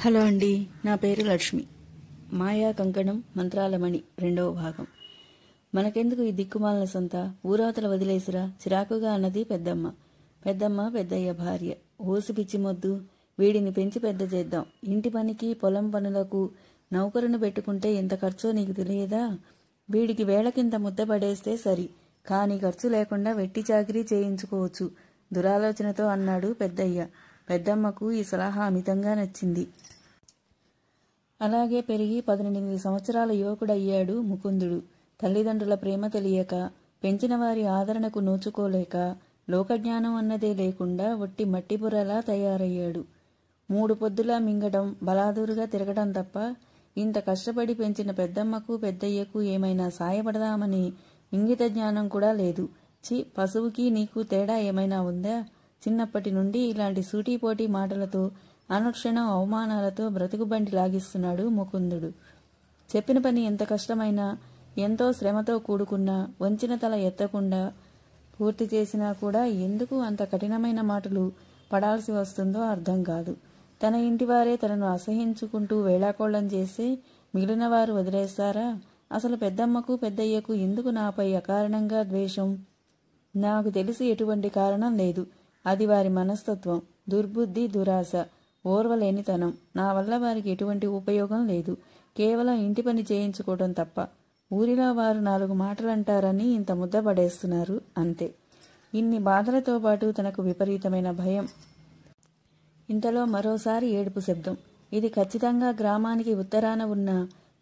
Hello అండి, నా పేరు లక్ష్మి. మాయా కంకణం మంత్రాలమణి 2వ భాగం. మనకెందుకు ఈ దిక్కుమాలిన సొంత, ఊరవతల వదిలేసిరా చిరాకుగా అన్నది పెద్దమ్మ. పెద్దయ్య భార్య. ఓసి పిచ్చి మొద్దు, వీడిని పెంచి పెద్ద చేద్దాం. ఇంటి పనికి పొలం పనులకు నౌకరును పెట్టుకుంటే ఎంత ఖర్చో నీకు తెలియదా? వీడికి వేళకింత ముద్ద పడేస్తే సరి, కాని ఖర్చు లేకుండా వెట్టి చాకిరీ చేయించుకోవచ్చు దురాలోచనతో అన్నాడు పెద్దయ్య. పెద్దమ్మకు ఈ సలహా అమితంగా నచ్చింది. అలాగే పెరిగి 18 సంవత్సరాల యువకుడయ్యాడు ముకుందుడు. తల్లిదండ్రుల ప్రేమ తెలియక, పెంచిన వారి ఆదరణకు నోచుకోలేక, లోకజ్ఞానం అన్నదే లేకుండా ఒట్టి మట్టిబుర్రలా తయారయ్యాడు. 3 పొద్దులా మింగడం, బలాదూరుగా తిరగడం తప్ప ఇంత కష్టపడి పెంచిన పెద్దమ్మకు పెద్దయ్యకు ఏమైనా సాయపడదామని ఇంగిత జ్ఞానం కూడా లేదు. పశువుకి నీకు తేడా ఏమైనా ఉందా? చిన్నప్పటి నుండి ఇలాంటి సూటీపోటీ మాటలతో, అనుక్షణం అవమానాలతో బ్రతుకుబండి లాగిస్తున్నాడు ముకుందుడు. చెప్పిన పని ఎంత కష్టమైనా, ఎంతో శ్రమతో కూడుకున్నా, వంచిన తల ఎత్తకుండా పూర్తి చేసినా కూడా ఎందుకు అంత కఠినమైన మాటలు పడాల్సి వస్తుందో అర్థం కాదు. తన ఇంటివారే తనను అసహించుకుంటూ వేళాకోళం చేస్తే మిగిలిన వారు వదిలేస్తారా? అసలు పెద్దమ్మకు పెద్దయ్యకు ఎందుకు నాపై అకారణంగా ద్వేషం? నాకు తెలిసి ఎటువంటి కారణం లేదు. అది వారి మనస్తత్వం, దుర్బుద్ధి, దురాశ, ఓర్వలేనితనం. నా వల్ల వారికి ఎటువంటి ఉపయోగం లేదు. కేవలం ఇంటి పని చేయించుకోవడం తప్ప. ఊరిలో వారు 4 మాటలంటారని ఇంత ముద్ద పడేస్తున్నారు అంతే. ఇన్ని బాధలతో పాటు తనకు విపరీతమైన భయం. ఇంతలో మరోసారి ఏడుపు శబ్దం. ఇది ఖచ్చితంగా గ్రామానికి ఉత్తరాన ఉన్న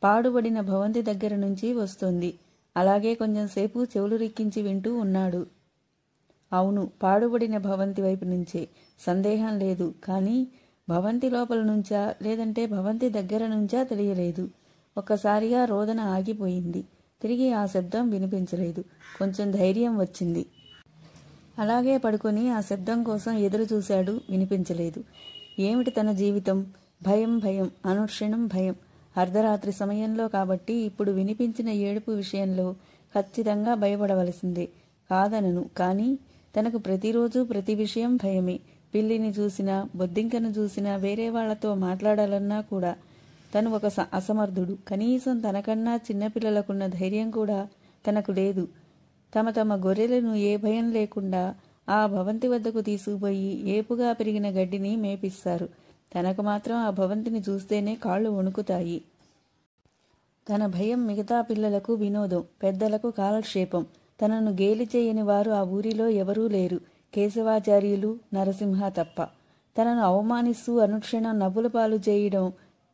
పాడుబడిన భవంతి దగ్గర నుంచి వస్తోంది. అలాగే కొంచెంసేపు చెవులు రిక్కించి వింటూ ఉన్నాడు. అవును, పాడుబడిన భవంతి వైపు నుంచే, సందేహం లేదు. కానీ భవంతి లోపల నుంచా, లేదంటే భవంతి దగ్గర నుంచా తెలియలేదు. ఒక్కసారిగా రోదన ఆగిపోయింది. తిరిగి ఆ శబ్దం వినిపించలేదు. కొంచెం ధైర్యం వచ్చింది. అలాగే పడుకొని ఆ శబ్దం కోసం ఎదురు చూశాడు. వినిపించలేదు. ఏమిటి తన జీవితం? భయం, భయం, అనుక్షణం భయం. అర్ధరాత్రి సమయంలో కాబట్టి ఇప్పుడు వినిపించిన ఏడుపు విషయంలో ఖచ్చితంగా భయపడవలసిందే. కాదనను, కానీ తనకు ప్రతిరోజు ప్రతి విషయం భయమే. పిల్లిని చూసినా, బొద్దింకను చూసినా, వేరే వాళ్లతో మాట్లాడాలన్నా కూడా తను ఒక అసమర్థుడు. కనీసం తనకన్నా చిన్నపిల్లలకున్న ధైర్యం కూడా తనకు లేదు. తమ గొర్రెలను ఏ భయం లేకుండా ఆ భవంతి వద్దకు తీసుకుపోయి ఏపుగా పెరిగిన గడ్డిని మేపిస్తారు. తనకు మాత్రం ఆ భవంతిని చూస్తేనే కాళ్ళు వణుకుతాయి. తన భయం మిగతా పిల్లలకు వినోదం, పెద్దలకు కాలక్షేపం. తనను గేలి చేయని వారు ఆ ఊరిలో ఎవరూ లేరు, కేశవాచార్యులు, నరసింహ తప్ప. తనను అవమానిస్తూ అనుక్షణం నవ్వుల పాలు చేయడం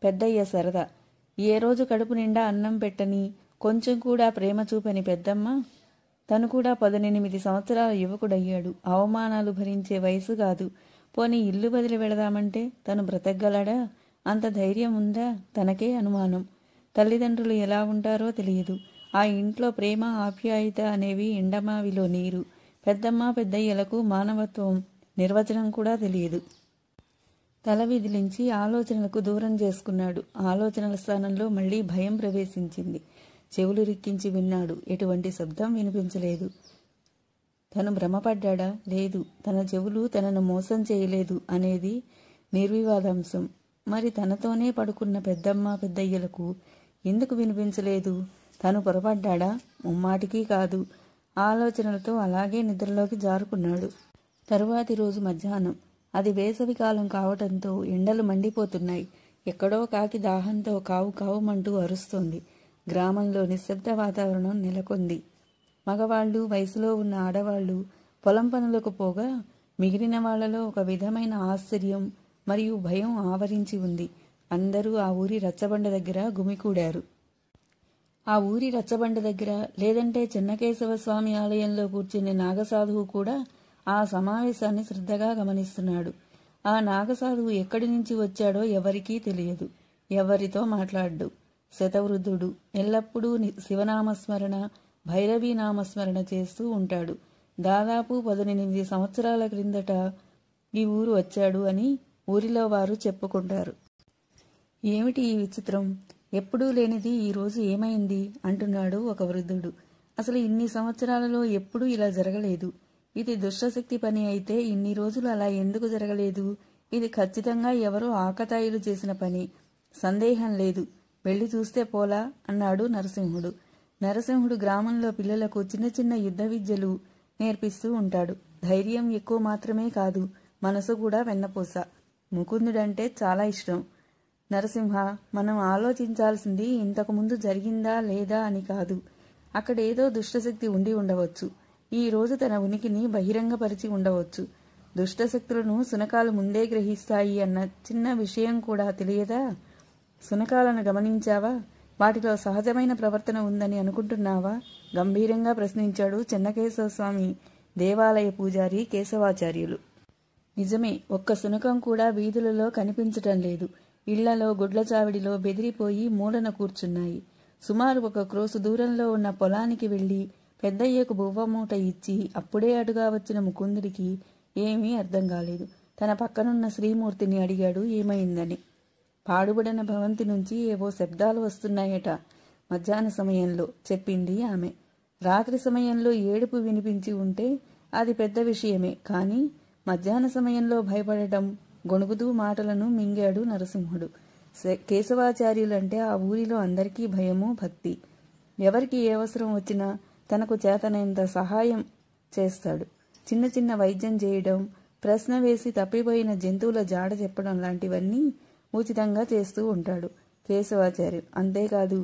పెద్దయ్య సరదా. ఏ రోజు కడుపు నిండా అన్నం పెట్టని, కొంచెం కూడా ప్రేమ చూపని పెద్దమ్మ, తను కూడా 18 సంవత్సరాల యువకుడయ్యాడు. అవమానాలు భరించే వయసు కాదు. పోనీ ఇల్లు వదిలి వెళదామంటే తను బ్రతకగలడా? అంత ధైర్యం ఉందా? తనకే అనుమానం. తల్లిదండ్రులు ఎలా ఉంటారో తెలియదు. ఆ ఇంట్లో ప్రేమ, ఆప్యాయత అనేవి ఎండమావిలో నీరు. పెద్దమ్మ పెద్దయ్యలకు మానవత్వం నిర్వచనం కూడా తెలియదు. తల విదిలించి ఆలోచనలకు దూరం చేసుకున్నాడు. ఆలోచనల స్థానంలో మళ్లీ భయం ప్రవేశించింది. చెవులు రిక్కించి విన్నాడు. ఎటువంటి శబ్దం వినిపించలేదు. తను భ్రమపడ్డా? లేదు. తన చెవులు తనను మోసం చేయలేదు అనేది నిర్వివాదాంశం. మరి తనతోనే పడుకున్న పెద్దమ్మ పెద్దయ్యలకు ఎందుకు వినిపించలేదు? తను పొరపడ్డా? ముమ్మాటికి కాదు. ఆలోచనలతో అలాగే నిద్రలోకి జారుకున్నాడు. తరువాతి రోజు మధ్యాహ్నం. అది వేసవి కాలం కావటంతో ఎండలు మండిపోతున్నాయి. ఎక్కడో కాకి దాహంతో కావు కావుమంటూ అరుస్తోంది. గ్రామంలో నిశ్శబ్ద వాతావరణం నెలకొంది. మగవాళ్లు, వయసులో ఉన్న ఆడవాళ్లు పొలం పనులకు పోగా మిగిలిన వాళ్లలో ఒక విధమైన ఆశ్చర్యం మరియు భయం ఆవరించి ఉంది. అందరూ ఆ ఊరి రచ్చబండ దగ్గర గుమికూడారు. ఆ ఊరి రచ్చబండ దగ్గర, లేదంటే చెన్నకేశవ స్వామి ఆలయంలో కూర్చునే నాగసాధువు కూడా ఆ సమావేశాన్ని శ్రద్ధగా గమనిస్తున్నాడు. ఆ నాగసాధువు ఎక్కడి నుంచి వచ్చాడో ఎవరికీ తెలియదు. ఎవరితో మాట్లాడ్డు. శతవృద్ధుడు. ఎల్లప్పుడూ శివనామస్మరణ, భైరవీ నామస్మరణ చేస్తూ ఉంటాడు. దాదాపు 18 సంవత్సరాల క్రిందట ఈ ఊరు వచ్చాడు అని ఊరిలో వారు చెప్పుకుంటారు. ఏమిటి ఈ విచిత్రం? ఎప్పుడూ లేనిది ఈరోజు ఏమైంది అంటున్నాడు ఒక వృద్ధుడు. అసలు ఇన్ని సంవత్సరాలలో ఎప్పుడూ ఇలా జరగలేదు. ఇది దుష్టశక్తి పని అయితే ఇన్ని రోజులు అలా ఎందుకు జరగలేదు? ఇది ఖచ్చితంగా ఎవరో ఆకతాయిలు చేసిన పని, సందేహం లేదు, వెళ్ళి చూస్తే పోలా అన్నాడు నరసింహుడు. నరసింహుడు గ్రామంలో పిల్లలకు చిన్న చిన్న యుద్ధ విద్యలు నేర్పిస్తూ ఉంటాడు. ధైర్యం ఎక్కువ మాత్రమే కాదు, మనసు కూడా వెన్నపూస. ముకుందుడంటే చాలా ఇష్టం. నరసింహ, మనం ఆలోచించాల్సింది ఇంతకుముందు జరిగిందా లేదా అని కాదు. అక్కడేదో దుష్టశక్తి ఉండి ఉండవచ్చు. ఈ రోజు తన ఉనికిని బహిరంగపరిచి ఉండవచ్చు. దుష్టశక్తులను శునకాలు ముందే గ్రహిస్తాయి అన్న చిన్న విషయం కూడా తెలియదా? శునకాలను గమనించావా? వాటిలో సహజమైన ప్రవర్తన ఉందని అనుకుంటున్నావా? గంభీరంగా ప్రశ్నించాడు చెన్నకేశవ స్వామి దేవాలయ పూజారి కేశవాచార్యులు. నిజమే, ఒక్క శునకం కూడా వీధులలో కనిపించటం లేదు. ఇళ్లలో గుడ్ల చావిడిలో బెదిరిపోయి మూలన కూర్చున్నాయి. సుమారు 1 క్రోసు దూరంలో ఉన్న పొలానికి వెళ్లి పెద్దయ్యకు బువ్వమూట ఇచ్చి అప్పుడే అటుగా వచ్చిన ముకుందుడికి ఏమీ అర్థం కాలేదు. తన పక్కనున్న శ్రీమూర్తిని అడిగాడు ఏమైందని. పాడుబడిన భవంతి నుంచి ఏవో శబ్దాలు వస్తున్నాయట మధ్యాహ్న సమయంలో, చెప్పింది ఆమె. రాత్రి సమయంలో ఏడుపు వినిపించి ఉంటే అది పెద్ద విషయమే, కానీ మధ్యాహ్న సమయంలో భయపడటం, గొణుగుతూ మాటలను మింగాడు నరసింహుడు. కేశవాచార్యులంటే ఆ ఊరిలో అందరికీ భయము, భక్తి. ఎవరికి ఏ అవసరం వచ్చినా తనకు చేతనైనంత సహాయం చేస్తాడు. చిన్న చిన్న వైద్యం చేయడం, ప్రశ్న వేసి తప్పిపోయిన జంతువుల జాడ చెప్పడం లాంటివన్నీ ఉచితంగా చేస్తూ ఉంటాడు కేశవాచార్యులు. అంతేకాదు,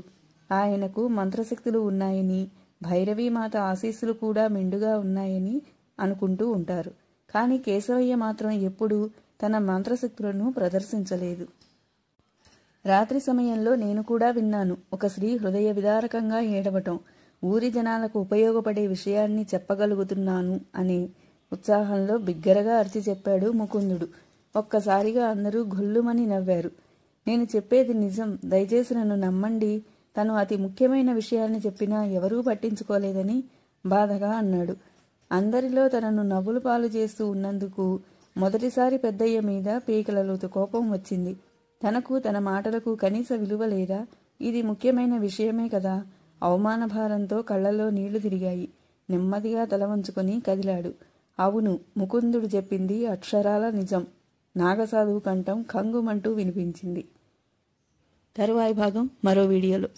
ఆయనకు మంత్రశక్తులు ఉన్నాయని, భైరవీమాత ఆశీస్సులు కూడా మెండుగా ఉన్నాయని అనుకుంటూ ఉంటారు. కానీ కేశవయ్య మాత్రం ఎప్పుడూ తన మంత్రశక్తులను ప్రదర్శించలేదు. రాత్రి సమయంలో నేను కూడా విన్నాను ఒక స్త్రీ హృదయ విదారకంగా ఏడవటం. ఊరి జనాలకు ఉపయోగపడే విషయాన్ని చెప్పగలుగుతున్నాను అనే ఉత్సాహంలో బిగ్గరగా అరిచి చెప్పాడు ముకుందుడు. ఒక్కసారిగా అందరూ గొల్లుమని నవ్వారు. నేను చెప్పేది నిజం, దయచేసి నన్ను నమ్మండి. తను అతి ముఖ్యమైన విషయాన్ని చెప్పినా ఎవరూ పట్టించుకోలేదని బాధగా అన్నాడు. అందరిలో తనను నవ్వులు పాలు చేస్తూ ఉన్నందుకు మొదటిసారి పెద్దయ్య మీద పీకలలోతు కోపం వచ్చింది. తనకు తన మాటలకు కనీస విలువ లేదా? ఇది ముఖ్యమైన విషయమే కదా. అవమాన భారంతో కళ్లలో నీళ్లు తిరిగాయి. నెమ్మదిగా తల వంచుకొని కదిలాడు. అవును, ముకుందుడు చెప్పింది అక్షరాల నిజం. నాగసాధువు కంఠం కంగుమంటూ వినిపించింది. తరువాయి భాగం మరో వీడియోలో.